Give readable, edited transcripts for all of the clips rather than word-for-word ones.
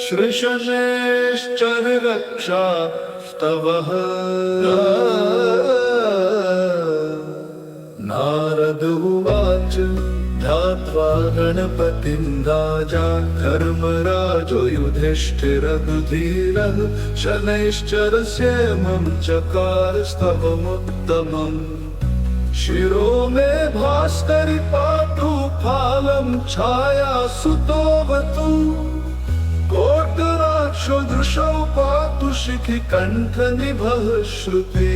श्रीशनेश्चर रक्षा स्तवः नारद उवाच ध्यात्वा गणपतिं राजा धर्मराजो युधिष्ठिरः धीरः शनैश्चरस्येमं चकार स्तवमुत्तमम् शिरो मे भास्करि पातु फालं छाया सुतोऽवतु कोटराक्षो दृशौ पातु शिखिकण्ठनिभः श्रुते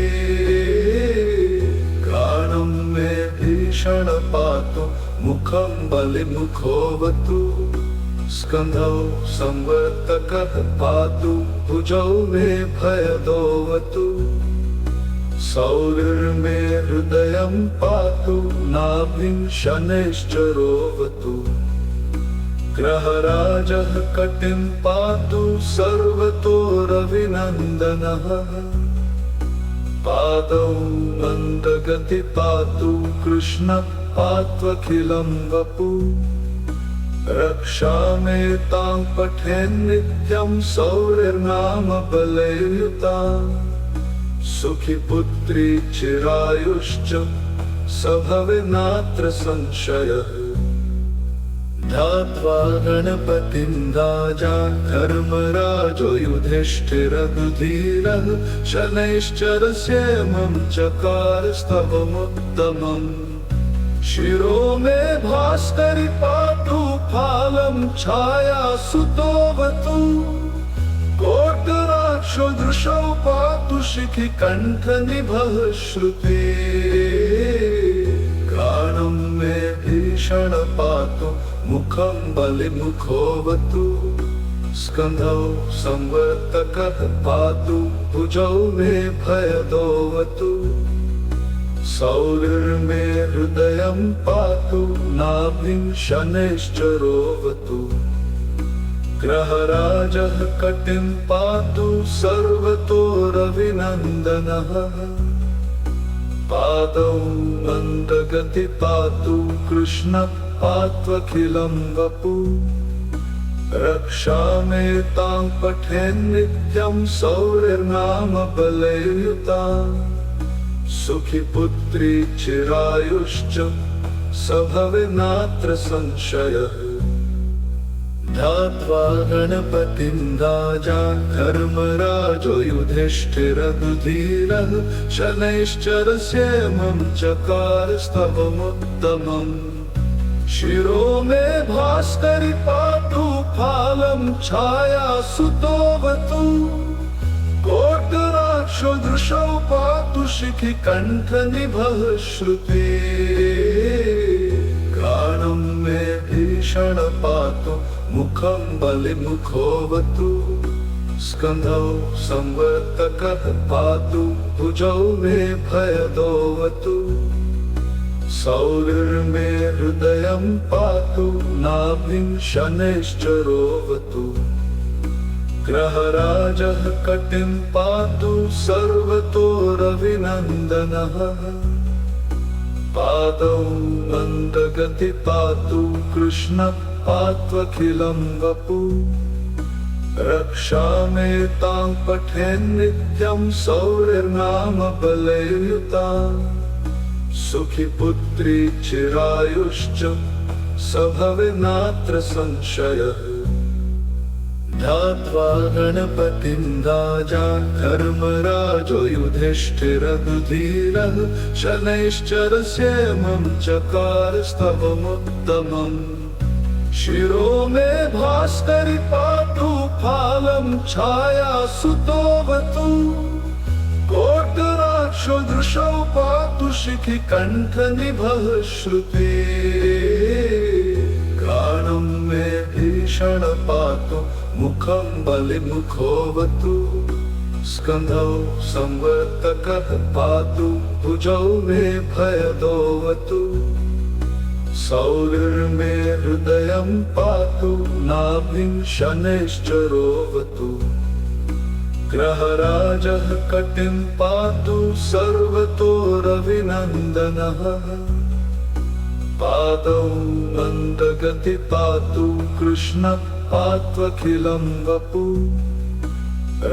गानं मे भीषण पातु मुखं बलिमुखोऽवतु स्कन्धौ संवर्तकः पातु भुजौ मे भयदोऽवतु सौर्यर्मे हृदयं पातु नाभिं शनैश्चरोऽवतु ग्रहराजः कटिं पातु सर्वतो रविनन्दनः पादौ मन्दगति पातु कृष्णः पात्वखिलं वपु रक्षामेतां पठेन्नित्यं सौर्यर्नाम बलयुता सुखी पुत्री चिरायुश्च स भवेन्नात्र संशयः ध्यात्वा गणपतिं राजा धर्मराजो युधिष्ठिरः धीरः शनैश्चरस्येमं चकार स्तवमुत्तमम् शिरो मे भास्करि पातु फालं छाया सुतोऽवतु कोटराक्षो दृशौ पातु शिखिकण्ठनिभः श्रुते गानं मे भीषण पातु मुखं बलिमुखोऽवतु स्कन्धौ संवर्तकः पातु भुजौ मे भयदोऽवतु सौर्यर्मे हृदयं पातु नाभिं शनैश्चरोऽवतु ग्रहराजः कटिं पातु सर्वतो रविनन्दनः पादौ मन्दगति पातु कृष्णः पात्वखिलं वपु रक्षामेतां पठेन्नित्यं सौर्यर्नाम बलयुता सुखी पुत्री चिरायुश्च स भवेन्नात्र संशयः ध्यात्वा गणपतिं राजा धर्मराजो युधिष्ठिरः धीरः शनैश्चरस्येमं चकार स्तवमुत्तमम् शिरो मे भास्करि पातु फालं छाया सुतोऽवतु कोटराक्षो दृशौ पातु शिखिकण्ठनिभः श्रुते गानं मे भीषण पातु मुखं बलिमुखोऽवतु स्कन्धौ संवर्तकः पातु भुजौ मे भयदोऽवतु सौर्यर्मे हृदयं पातु नाभिं शनैश्चरोऽवतु ग्रहराजः कटिं पातु सर्वतो रविनन्दनः पादौ मन्दगति पातु कृष्णः पात्वखिलं वपु रक्षामेतां पठेन्नित्यं सौर्यर्नाम बलयुता सुखी पुत्री चिरायुश्च स भवेन्नात्र संशयः ध्यात्वा गणपतिं राजा धर्मराजो युधिष्ठिरः धीरः शनैश्चरस्येमं चकार स्तवमुत्तमम् शिरो मे भास्करि पातु फालं छाया सुतोऽवतु कोटराक्षो दृशौ पातु शिखिकण्ठनिभः श्रुते गानं मे भीषण पातु मुखं बलिमुखोऽवतु स्कन्धौ संवर्तकः पातु भुजौ मे भयदोऽवतु सौर्यर्मे हृदयं पातु नाभिं शनैश्चरोऽवतु ग्रहराजः कटिं पातु सर्वतो रविनन्दनः पादौ मन्दगति पातु कृष्ण पात्वखिलं वपु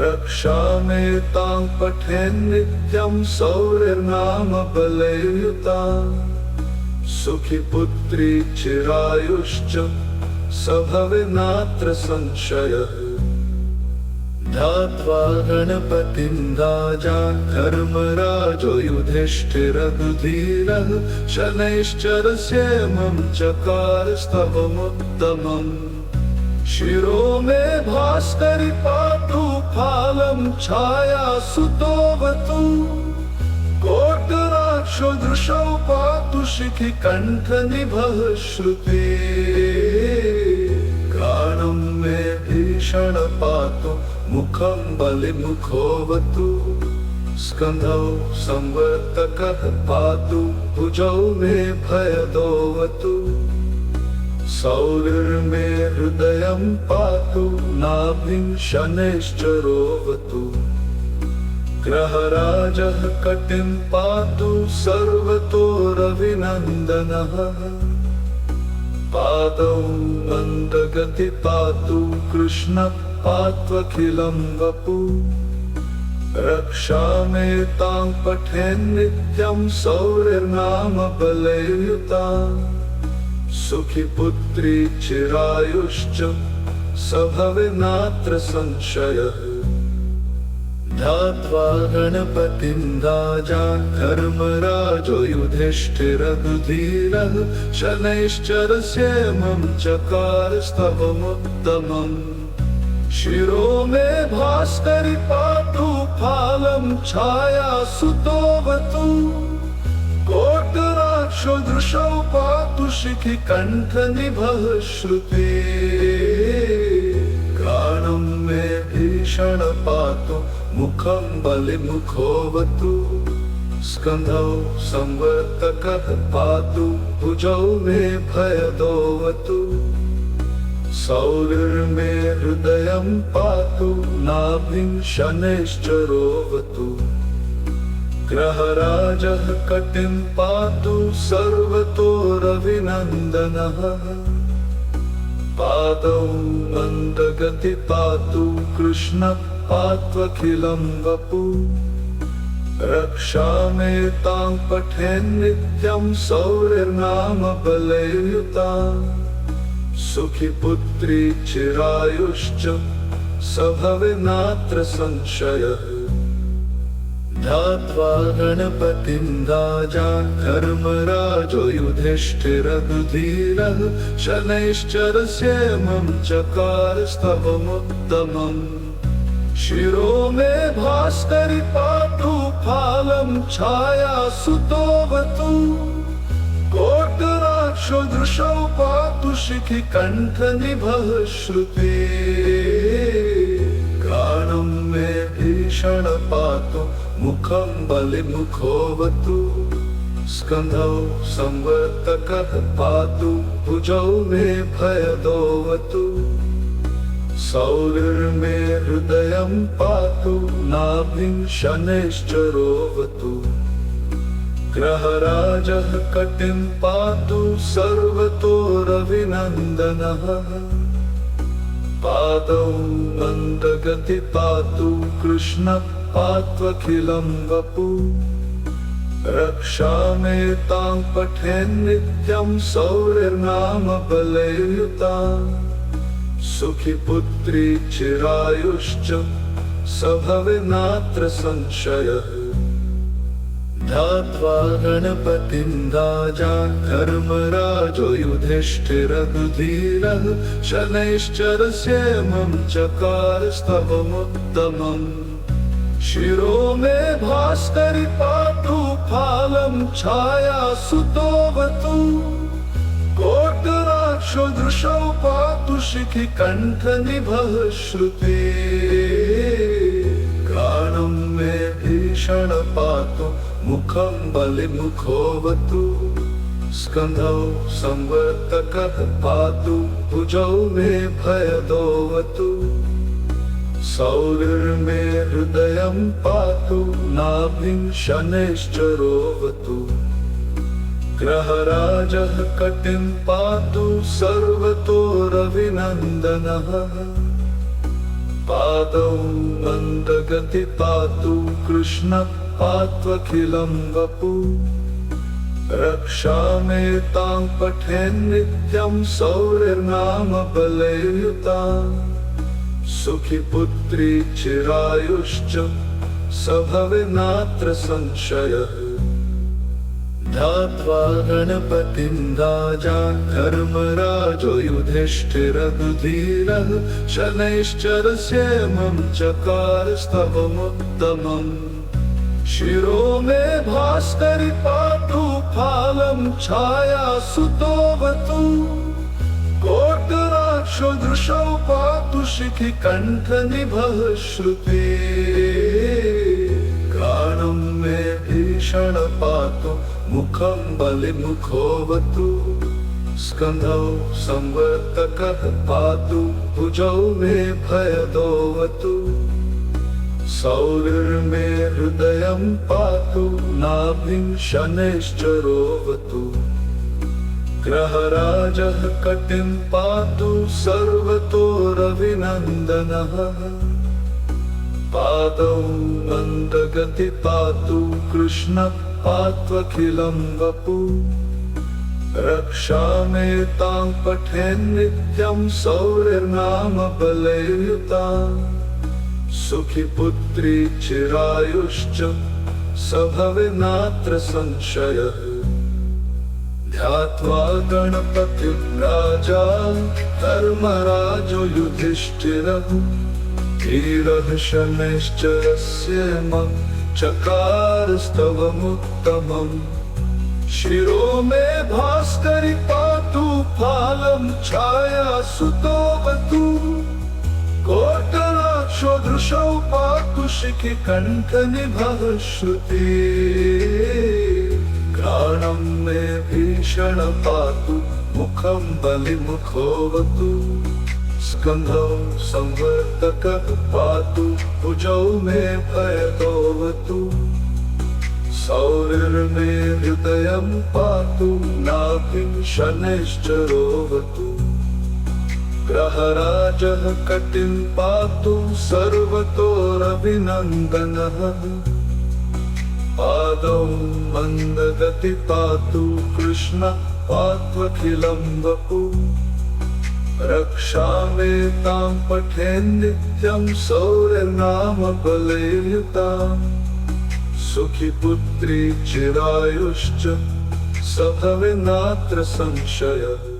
रक्षामेतां पठेन्नित्यं सौर्यनाम बलयुता सुखी पुत्री चिरायुश्च स भवेन्नात्र संशयः ध्यात्वा गणपतिं राजा धर्मराजो युधिष्ठिरः शनैश्चरस्येमं चकारस्तवमुत्तमम् शिरो मे भास्करि पातु फालं छायासुतोऽवतु कोटराक्षो दृशौ पातु शिखिकण्ठनिभः श्रुते घ्राणं मे भीषण पातु मुखं बलिमुखोऽवतु स्कन्धौ संवर्तकः पातु भुजौ मे भयदोऽवतु सौर्यर्मे हृदयं पातु नाभिं शनैश्चरोऽवतु ग्रहराजः कटिं पातु सर्वतो रविनन्दनः पादौ मन्दगति पातु कृष्ण पात्वखिलं वपु रक्षामेतां पठेन्नित्यं सौर्यनाम बलयुता सुखी पुत्री चिरायुश्च स भवेन्नात्र संशयः ध्यात्वा गणपतिं राजा धर्मराजो युधिष्ठिरः शनैश्चरस्येमं चकारस्तवमुत्तमम् शिरो मे भास्करि पातु फालं छायासुतोऽवतु कोटराक्षो दृशौ पातु शिखिकण्ठनिभः श्रुते घ्राणं मे भीषण पातु मुखं बलिमुखोऽवतु स्कन्धौ संवर्तकः पातु भुजौ मे भयदोऽवतु सौर्यर्मे हृदयं पातु नाभिं शनैश्चरोऽवतु ग्रहराजः कटिं पातु सर्वतो रविनन्दनः पादौ मन्दगति पातु कृष्ण पात्वखिलं वपु रक्षामेतां पठेन्नित्यं सौर्यनाम बलयुता सुखी पुत्री चिरायुश्च स भवेन्नात्र संशयः ध्यात्वा गणपतिं राजा धर्मराजो युधिष्ठिरः शनैश्चरस्येमं चकारस्तवमुत्तमम् शिरो मे भास्करि पातु फालं छायासुतोऽवतु कोटराक्षो दृशौ पातु शिखिकण्ठनिभः श्रुते घ्राणं मे भीषण पातु मुखं बलिमुखोऽवतु स्कन्धौ संवर्तकः पातु भुजौ मे भयदोऽवतु सौर्यर्मे हृदयं पातु नाभिं शनैश्चरोऽवतु ग्रहराजः कटिं पातु सर्वतो रविनन्दनः पादौ मन्दगति पातु कृष्ण पात्वखिलं वपु रक्षामेतां पठेन्नित्यं सौर्यनाम बलयुता सुखी पुत्री चिरायुश्च स भवेन्नात्र संशयः ध्यात्वा गणपतिं राजा धर्मराजो युधिष्ठिरः शनैश्चरस्येमं चकारस्तवमुत्तमम् शिरो मे भास्करि पातु फालं छायासुतोऽवतु कोटराक्षो दृशौ पातु शिखिकण्ठनिभः श्रुते घ्राणं मे भीषण पातु मुखं बलिमुखोऽवतु स्कन्धौ संवर्तकः पातु भुजौ मे भयदोऽवतु सौर्यर्मे हृदयं पातु नाभिं शनैश्चरोऽवतु ग्रहराजः कटिं पातु सर्वतो रविनन्दनः पादौ मन्दगति पातु कृष्ण पात्वखिलं वपु रक्षामेतां पठेन्नित्यं सौर्यनाम बलयुता सुखी पुत्री चिरायुश्च स भवेन्नात्र संशयः ध्यात्वा गणपतिं राजा धर्मराजो युधिष्ठिरः धीरः शनैश्चरस्येमं चकारस्तवमुत्तमम् शिरो मे भास्करि पातु फालं छायासुतोऽवतु कोटराक्षो दृशौ पातु शिखिकण्ठनिभः श्रुतिः घ्राणं मे भीषण पातु मुखं बलिमुखोऽवतु स्कन्धौ संवर्तकः पातु भुजौ मे भयदोऽवतु सौर्यर्मे हृदयं पातु नाभिं शनैश्चरोऽवतु ग्रहराजः कटिं पातु सर्वतो रविनन्दनः पादौ मन्दगति पातु कृष्ण पात्वखिलं वपु रक्षामेतां पठेन्नित्यं सौर्यनाम बलयुता सुखी पुत्री चिरायुश्च स भवेन्नात्र संशयः ध्यात्वा गणपतिं राजा धर्मराजो युधिष्ठिरः धीरः शनैश्चरस्येमं चकारस्तवमुत्तमम् शिरो मे भास्करि पातु फालं छायासुतोऽवतु कोटराक्षो दृशौ पातु शिखिकण्ठनिभः श्रुतिः घ्राणं मे भीषण पातु मुखं बलिमुखोऽवतु स्कन्धौ संवर्तकः पातु भुजौ मे भयदोऽवतु सौर्यर्मे हृदयं पातु नाभिं शनैश्चरोऽवतु ग्रहराजः कटिं पातु सर्वतो रविनन्दनः पादौ मन्दगति पातु कृष्ण पात्वखिलं वपु रक्षामेतां पठेन्नित्यं सौर्यनाम बलयुता सुखी पुत्री चिरायुश्च स भवेन्नात्र संशयः